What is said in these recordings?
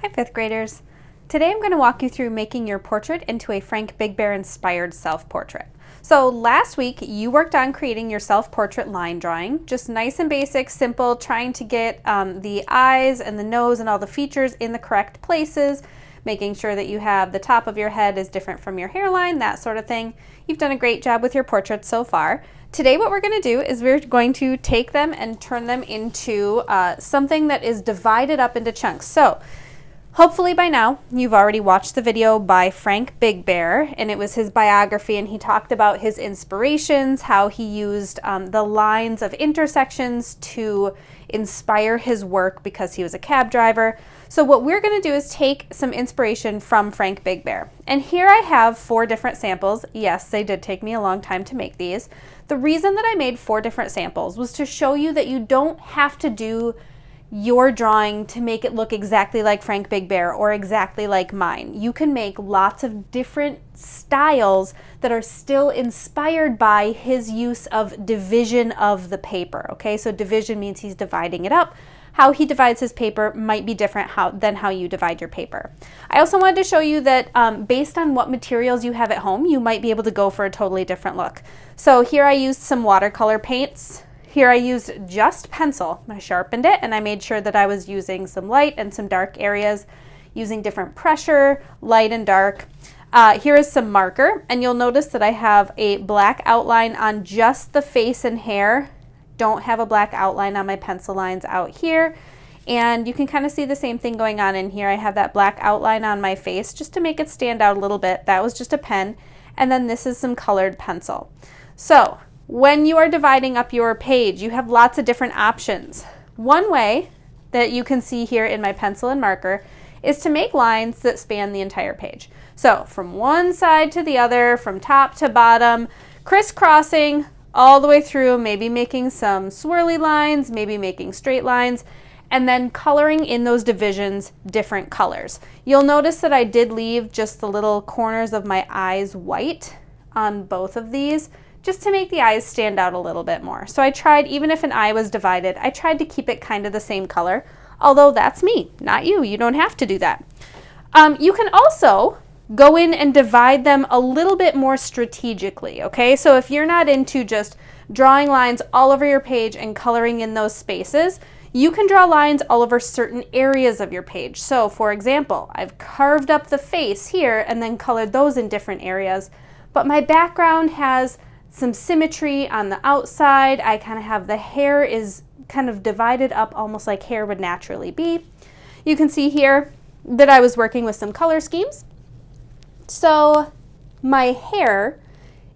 Hi fifth graders. Today I'm going to walk you through making your portrait into a Frank Big Bear inspired self-portrait. So last week you worked on creating your self-portrait line drawing, just nice and basic, simple, trying to get the eyes and the nose and all the features in the correct places, making sure that you have the top of your head is different from your hairline, that sort of thing. You've done a great job with your portrait so far. Today what we're going to do is we're going to take them and turn them into something that is divided up into chunks. So hopefully by now you've already watched the video by Frank Big Bear, and it was his biography, and he talked about his inspirations, how he used the lines of intersections to inspire his work because he was a cab driver. So what we're going to do is take some inspiration from Frank Big Bear. And here I have 4 different samples. Yes, they did take me a long time to make these. The reason that I made 4 different samples was to show you that you don't have to do your drawing to make it look exactly like Frank Big Bear or exactly like mine. You can make lots of different styles that are still inspired by his use of division of the paper. Okay, so division means he's dividing it up. How he divides his paper might be different than how you divide your paper. I also wanted to show you that based on what materials you have at home, you might be able to go for a totally different look. So here I used some watercolor paints. Here I used just pencil. I sharpened it and I made sure that I was using some light and some dark areas, using different pressure, light and dark. Here is some marker, and you'll notice that I have a black outline on just the face and hair. Don't have a black outline on my pencil lines out here. And you can kind of see the same thing going on in here. I have that black outline on my face just to make it stand out a little bit. That was just a pen. And then this is some colored pencil. So when you are dividing up your page, you have lots of different options. One way that you can see here in my pencil and marker is to make lines that span the entire page. So from one side to the other, from top to bottom, crisscrossing all the way through, maybe making some swirly lines, maybe making straight lines, and then coloring in those divisions different colors. You'll notice that I did leave just the little corners of my eyes white on both of these, just to make the eyes stand out a little bit more. So I tried, even if an eye was divided, I tried to keep it kind of the same color, although that's me, not you. You don't have to do that. You can also go in and divide them a little bit more strategically, okay? So if you're not into just drawing lines all over your page and coloring in those spaces, you can draw lines all over certain areas of your page. So for example, I've carved up the face here and then colored those in different areas, but my background has some symmetry on the outside. I kind of have the hair is kind of divided up almost like hair would naturally be. You can see here that I was working with some color schemes. So my hair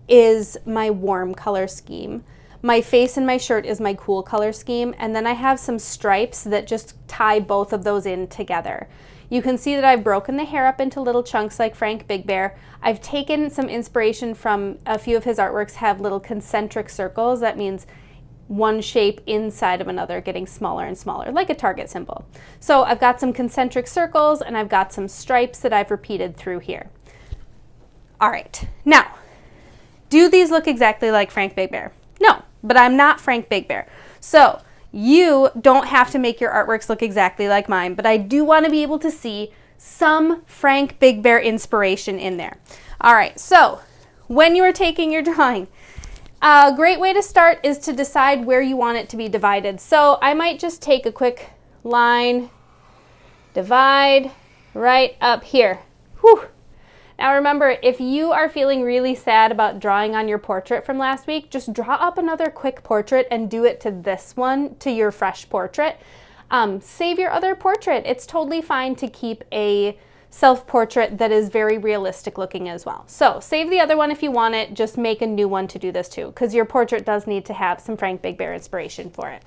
is my warm color scheme. My face and my shirt is my cool color scheme. And then I have some stripes that just tie both of those in together. You can see that I've broken the hair up into little chunks like Frank Big Bear. I've taken some inspiration from a few of his artworks have little concentric circles. That means one shape inside of another getting smaller and smaller, like a target symbol. So I've got some concentric circles and I've got some stripes that I've repeated through here. All right, now, do these look exactly like Frank Big Bear? No, but I'm not Frank Big Bear. So you don't have to make your artworks look exactly like mine, but I do want to be able to see some Frank Big Bear inspiration in there. All right, so when you are taking your drawing, a great way to start is to decide where you want it to be divided. So I might just take a quick line, divide right up here. Whew. Now remember, if you are feeling really sad about drawing on your portrait from last week, just draw up another quick portrait and do it to this one, to your fresh portrait. Save your other portrait. It's totally fine to keep a self-portrait that is very realistic looking as well. So save the other one if you want it, just make a new one to do this too, because your portrait does need to have some Frank Big Bear inspiration for it.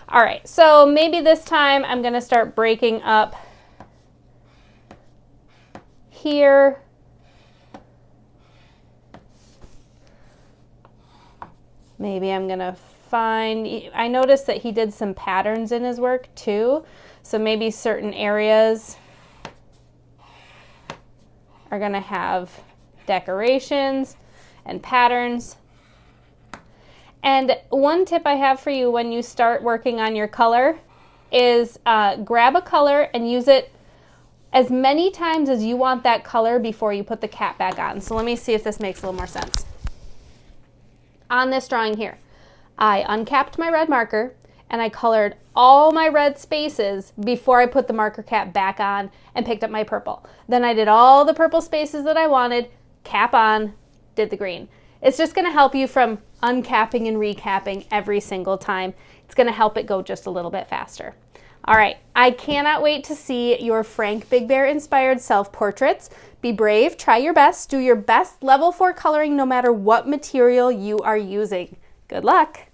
All right, so maybe this time I'm gonna start breaking up here. Maybe I'm gonna find, I noticed that he did some patterns in his work too. So maybe certain areas are gonna have decorations and patterns. And one tip I have for you when you start working on your color is grab a color and use it as many times as you want that color before you put the cap back on. So let me see if this makes a little more sense. On this drawing here, I uncapped my red marker and I colored all my red spaces before I put the marker cap back on and picked up my purple. Then I did all the purple spaces that I wanted, cap on, did the green. It's just gonna help you from uncapping and recapping every single time. It's gonna help it go just a little bit faster. All right, I cannot wait to see your Frank Big Bear inspired self-portraits. Be brave, try your best, do your best level 4 coloring no matter what material you are using. Good luck.